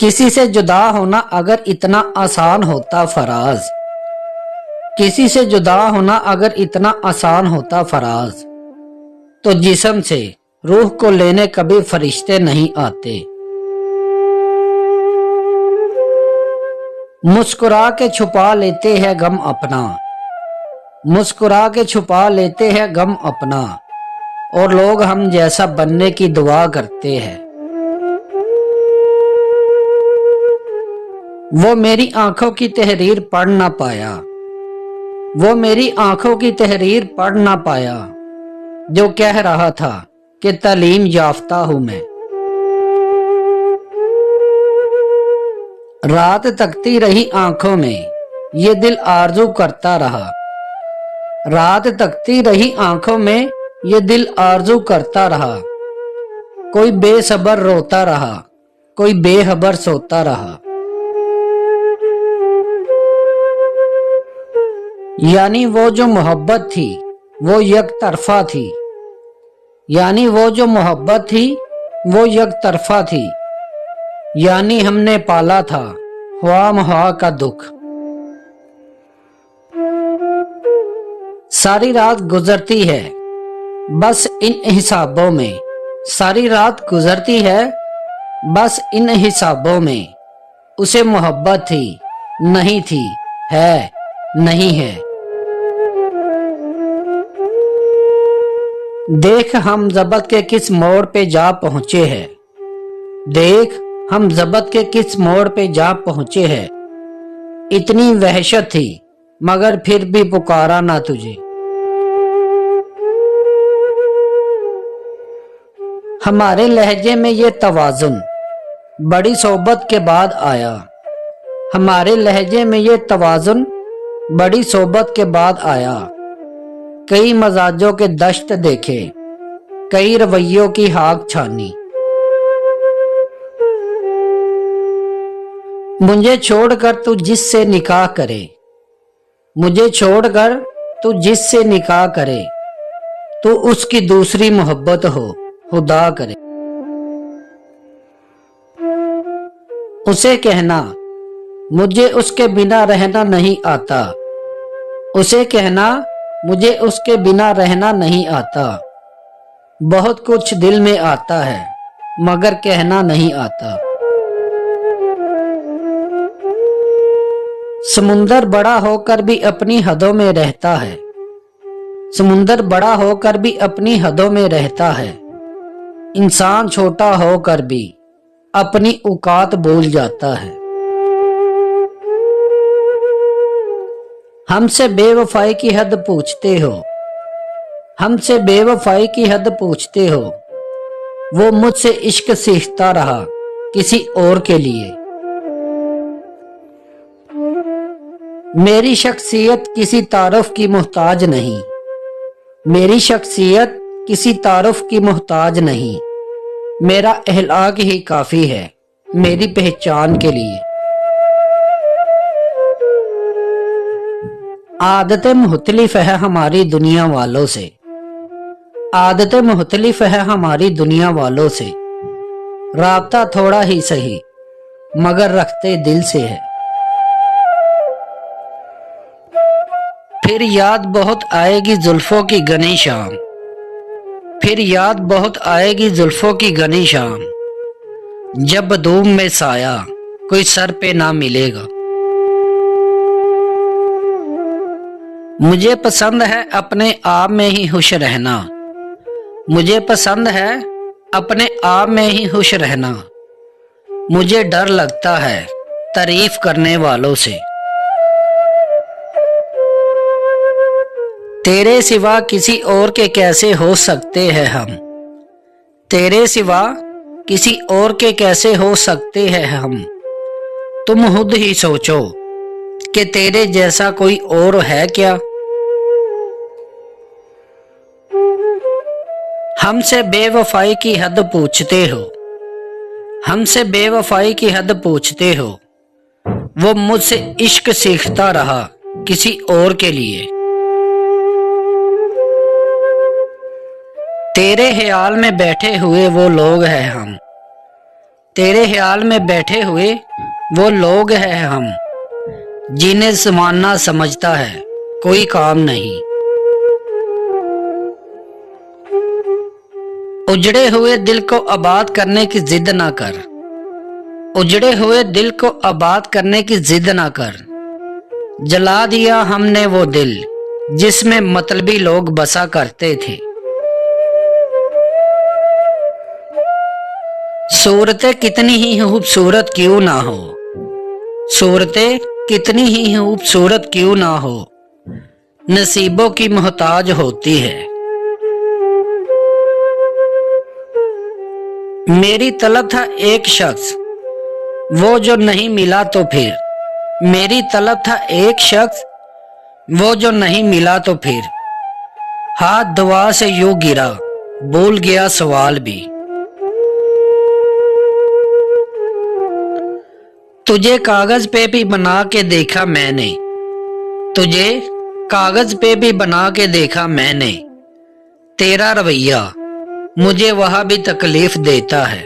किसी से जुदा होना अगर इतना आसान होता फराज, किसी से जुदा होना अगर इतना आसान होता फराज, तो जिस्म से रूह को लेने कभी फरिश्ते नहीं आते। मुस्कुरा के छुपा लेते हैं गम अपना, मुस्कुरा के छुपा लेते हैं गम अपना, और लोग हम जैसा बनने की दुआ करते हैं। वो मेरी आंखों की तहरीर पढ़ ना पाया, वो मेरी आंखों की तहरीर पढ़ ना पाया, जो कह रहा था कि तालीम याफ्ता हूं मैं। रात तकती रही आंखों में, ये दिल आरज़ू करता रहा। रात तकती रही आंखों में, ये दिल आरज़ू करता रहा। कोई बेसब्र रोता रहा, कोई बेखबर सोता रहा। यानी वो जो मोहब्बत थी वो यक तरफा थी, यानी वो जो मोहब्बत थी वो यक तरफा थी। यानी हमने पाला था ख्वाम का दुख। सारी रात गुजरती है बस इन हिसाबों में, सारी रात गुजरती है बस इन हिसाबों में। उसे मोहब्बत थी नहीं थी, है नहीं है। देख हम ज़बत के किस मोड़ पे जा पहुंचे हैं, देख हम ज़बत के किस मोड़ पे जा पहुंचे हैं। इतनी वहशत थी मगर फिर भी पुकारा ना तुझे। हमारे लहजे में ये तवाज़ुन बड़ी सोबत के बाद आया, हमारे लहजे में ये तवाज़ुन बड़ी सोबत के बाद आया। कई मजाजों के दश्त देखे, कई रवैयों की हाक छानी। मुझे छोड़कर तू जिससे निकाह करे, मुझे छोड़कर तू जिससे निकाह करे, तू उसकी दूसरी मोहब्बत हो खुदा करे। उसे कहना मुझे उसके बिना रहना नहीं आता, उसे कहना मुझे उसके बिना रहना नहीं आता। बहुत कुछ दिल में आता है मगर कहना नहीं आता। समुंदर बड़ा होकर भी अपनी हदों में रहता है, समुंदर बड़ा होकर भी अपनी हदों में रहता है। इंसान छोटा होकर भी अपनी औकात भूल जाता है। हमसे बेवफाई की हद पूछते हो, हमसे बेवफाई की हद पूछते हो। वो मुझसे इश्क सीखता रहा किसी और के लिए। मेरी शख्सियत किसी तारुफ की मोहताज नहीं, मेरी शख्सियत किसी तारुफ की मोहताज नहीं। मेरा अहलाक ही काफी है मेरी पहचान के लिए। आदतें मुख्तलिफ है हमारी दुनिया वालों से, आदतें मुख्तलिफ है हमारी दुनिया वालों से। राब्ता थोड़ा ही सही मगर रखते दिल से है। फिर याद बहुत आएगी जुल्फों की घनी शाम, फिर याद बहुत आएगी जुल्फों की घनी शाम। जब धूम में साया कोई सर पे ना मिलेगा। मुझे पसंद है अपने आप में ही खुश रहना, मुझे पसंद है अपने आप में ही खुश रहना। मुझे डर लगता है तारीफ करने वालों से। तेरे सिवा किसी और के कैसे हो सकते हैं हम, तेरे सिवा किसी और के कैसे हो सकते हैं हम। तुम खुद ही सोचो कि तेरे जैसा कोई और है क्या। हमसे बेवफाई की हद पूछते हो, हमसे बेवफाई की हद पूछते हो। वो मुझसे इश्क सीखता रहा किसी और के लिए। तेरे ख्याल में बैठे हुए वो लोग हैं हम, तेरे ख्याल में बैठे हुए वो लोग हैं हम, जिन्हें जमाना समझता है कोई काम नहीं। उजड़े हुए दिल को आबाद करने की जिद ना कर, उजड़े हुए दिल को आबाद करने की जिद ना कर। जला दिया हमने वो दिल जिसमें मतलबी लोग बसा करते थे। सूरतें कितनी ही खूबसूरत क्यों ना हो, सूरतें कितनी ही खूबसूरत क्यों ना हो, नसीबों की मोहताज होती है। मेरी तलब था एक शख्स वो जो नहीं मिला तो फिर, मेरी तलब था एक शख्स वो जो नहीं मिला तो फिर, हाथ दुआ से यूं गिरा भूल गया सवाल भी। तुझे कागज पे भी बना के देखा मैंने, तुझे कागज पे भी बना के देखा मैंने, तेरा रवैया मुझे वहां भी तकलीफ देता है।